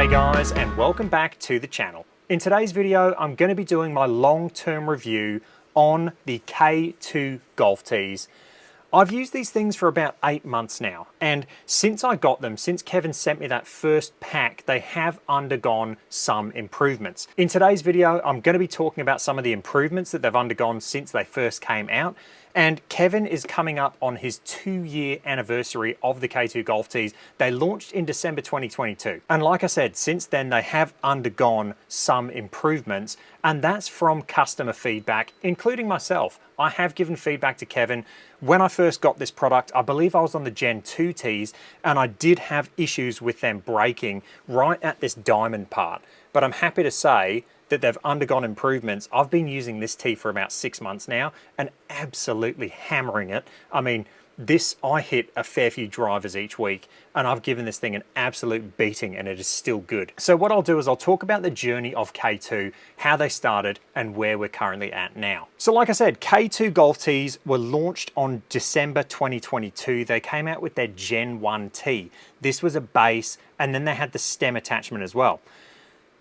G'day guys, and welcome back to the channel. In today's video, I'm going to be doing my long-term review on the K2 golf tees. I've used these things for about 8 months now, and since I got them, since Kevin sent me that first pack, they have undergone some improvements. In today's video, I'm going to be talking about some of the improvements that they've undergone since they first came out, and Kevin is coming up on his 2-year anniversary of the K2 golf tees. They launched in December 2022. And like I said, since then they have undergone some improvements, and that's from customer feedback, including myself. I have given feedback to Kevin. When I first got this product, I believe I was on the Gen 2 tees, and I did have issues with them breaking right at this diamond part. But I'm happy to say that they've undergone improvements. I've been using this tee for about 6 months now and absolutely hammering it. I mean, I hit a fair few drivers each week, and I've given this thing an absolute beating, and it is still good. So what I'll do is I'll talk about the journey of K2, how they started, and where we're currently at now. So like I said, K2 golf tees were launched on December 2022. They came out with their Gen 1 tee. This was a base, and then they had the stem attachment as well.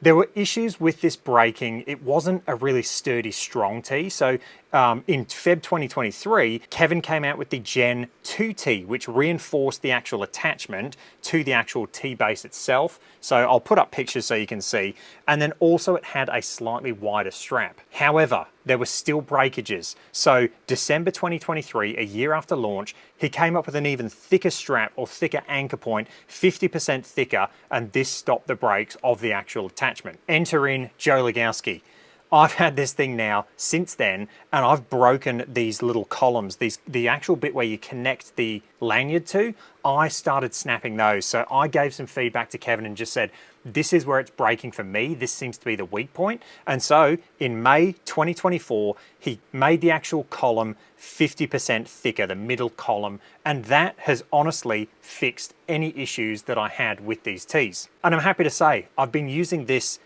There were issues with this breaking. It wasn't a really sturdy, strong tee. So in Feb 2023, Kevin came out with the Gen 2 tee, which reinforced the actual attachment to the actual tee base itself. So I'll put up pictures so you can see. And then also it had a slightly wider strap. However, there were still breakages. So December 2023, a year after launch, he came up with an even thicker strap or thicker anchor point, 50% thicker, and this stopped the breaks of the actual attachment. Enter in Joe Legowski. I've had this thing now since then, and I've broken these little columns, the actual bit where you connect the lanyard to. I started snapping those. So I gave some feedback to Kevin and just said, this is where it's breaking for me. This seems to be the weak point. And so in May 2024, he made the actual column 50% thicker, the middle column, and that has honestly fixed any issues that I had with these tees. And I'm happy to say, I've been using this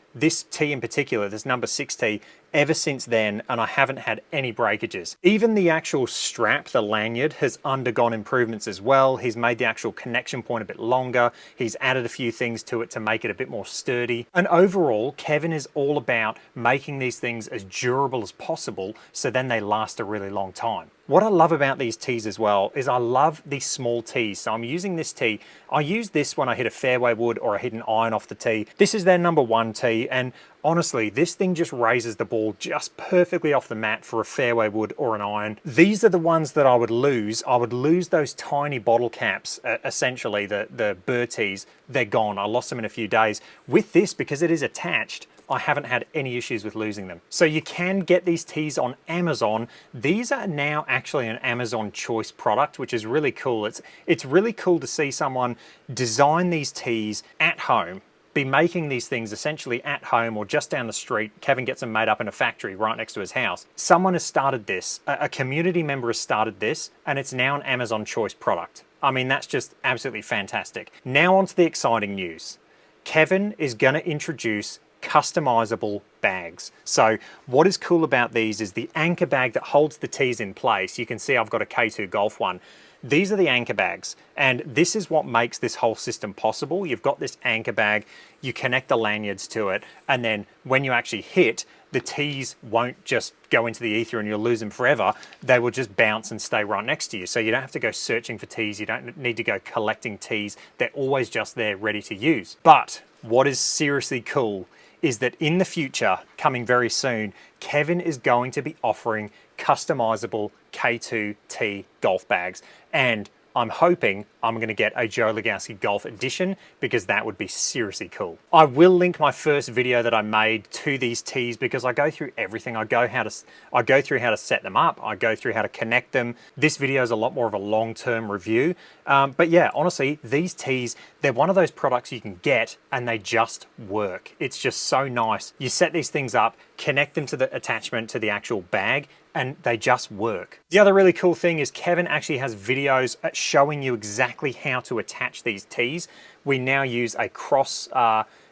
tee in particular, this number 6 tee, ever since then, and I haven't had any breakages. Even the actual strap, the lanyard, has undergone improvements as well. He's made the actual connection point a bit longer. He's added a few things to it to make it a bit more sturdy. And overall, Kevin is all about making these things as durable as possible so then they last a really long time. What I love about these tees as well is I love these small tees. So I'm using this tee. I use this when I hit a fairway wood or I hit an iron off the tee. This is their number 1 tee, and honestly, this thing just raises the ball just perfectly off the mat for a fairway wood or an iron. These are the ones that I would lose. I would lose those tiny bottle caps, essentially the burr tees. They're gone. I lost them in a few days. With this, because it is attached, I haven't had any issues with losing them. So you can get these tees on Amazon. These are now actually an Amazon Choice product, which is really cool. It's really cool to see someone design these tees at home, be making these things essentially at home or just down the street. Kevin gets them made up in a factory right next to his house. Someone has started this, a community member has started this, and it's now an Amazon Choice product. I mean, that's just absolutely fantastic. Now on to the exciting news. Kevin is gonna introduce customizable bags. So what is cool about these is the anchor bag that holds the tees in place. You can see I've got a K2 Golf one. These are the anchor bags, and this is what makes this whole system possible. You've got this anchor bag, you connect the lanyards to it, and then when you actually hit, the tees won't just go into the ether and you'll lose them forever. They will just bounce and stay right next to you. So you don't have to go searching for tees. You don't need to go collecting tees. They're always just there ready to use. But what is seriously cool is that in the future, coming very soon, Kevin is going to be offering customizable K2 tee golf bags. And I'm hoping I'm going to get a Joe Legowski Golf Edition, because that would be seriously cool. I will link my first video that I made to these tees because I go through everything. I go through how to set them up. I go through how to connect them. This video is a lot more of a long-term review. But yeah, honestly, these tees, they're one of those products you can get and they just work. It's just so nice. You set these things up, connect them to the attachment to the actual bag, and they just work. The other really cool thing is Kevin actually has videos showing you exactly how to attach these tees. We now use a cross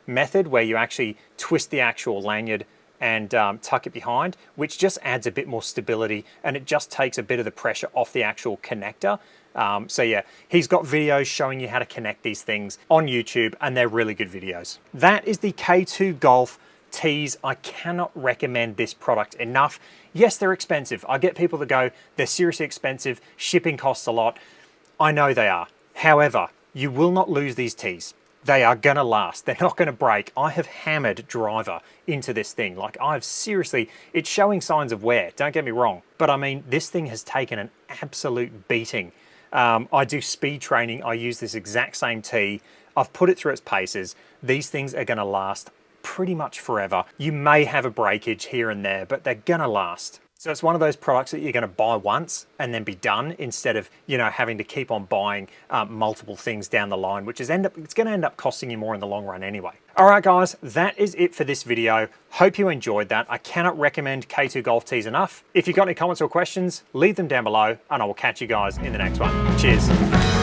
method where you actually twist the actual lanyard and tuck it behind, which just adds a bit more stability and it just takes a bit of the pressure off the actual connector. So yeah, he's got videos showing you how to connect these things on YouTube, and they're really good videos. That is the K2 Golf tees. I cannot recommend this product enough. Yes, they're expensive. I get people that go, they're seriously expensive, shipping costs a lot. I know they are. However, you will not lose these tees. They are gonna last. They're not gonna break. I have hammered driver into this thing. Like, I've seriously, it's showing signs of wear, don't get me wrong. But I mean, this thing has taken an absolute beating. I do speed training. I use this exact same tee. I've put it through its paces. These things are gonna last pretty much forever. You may have a breakage here and there, but they're gonna last. So it's one of those products that you're gonna buy once and then be done, instead of, you know, having to keep on buying multiple things down the line, which is it's gonna end up costing you more in the long run anyway. All right, guys, that is it for this video. Hope you enjoyed that. I cannot recommend K2 Golf tees enough. If you've got any comments or questions, leave them down below and I will catch you guys in the next one. Cheers.